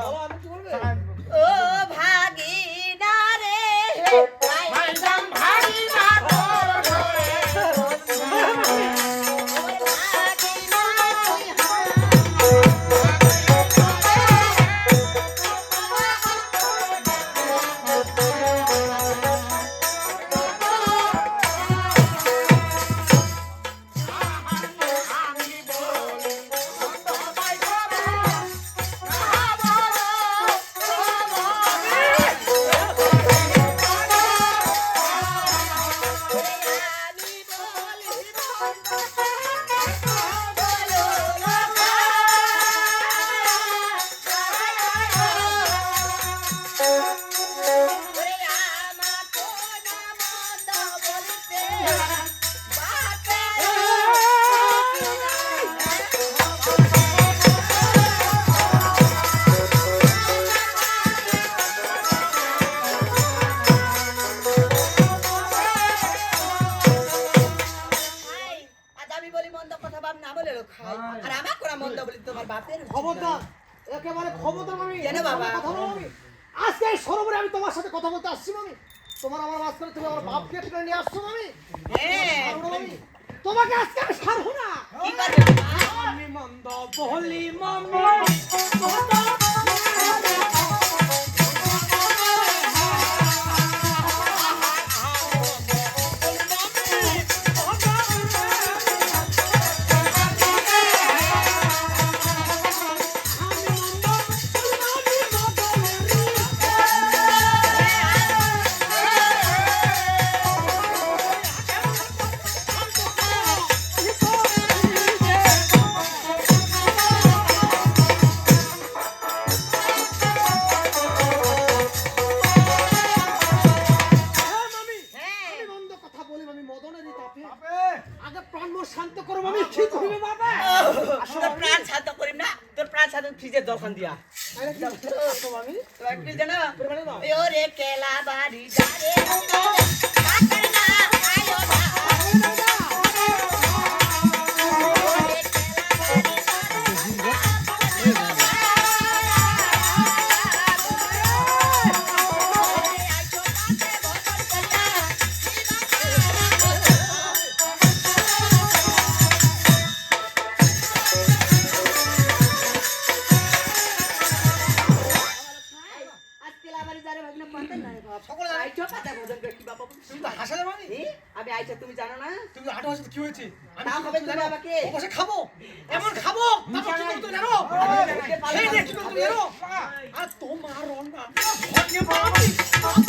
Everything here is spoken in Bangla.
বলো আমি কি বলবে ও ভাগিনা রে মাইজাম ভাগিনা তোর ঘরে খবরদার একেবারে খবরদার মামি কেন বাবা? কথা বলো মামি আজকে এই সরোবরে আমি তোমার সাথে কথা বলতে আসছি মামি তোমার আমার মাঝখানে তুমি আমার বাপকে তুলে নিয়ে আসছো মামি হ্যাঁ মামি তোমাকে আজকে আমি ছাড়বো না কি করবে আমি মন্দ বলি মামি আগে প্রাণ মোর শান্ত করো মামি কি করবে বাবা তোর প্রাণ শান্ত করিম না তোর প্রাণ শান্ত ফ্রিজের দোকান দিয়া আরে কি করছো মামি তোমার কি জানো পরিমাণে দাও ওরে কেলা বাড়ি যারে কাকর না আয়ো না আমি আইছা তুমি জানো না তুমি আটো আছে কি হয়েছে না হবে তুমি আমাকে বসে খাবো এমন খাবো তারপর কি করতে জানো এই যে কি করতে জানো আর তোমার রান্না ভাগ্যে বাবা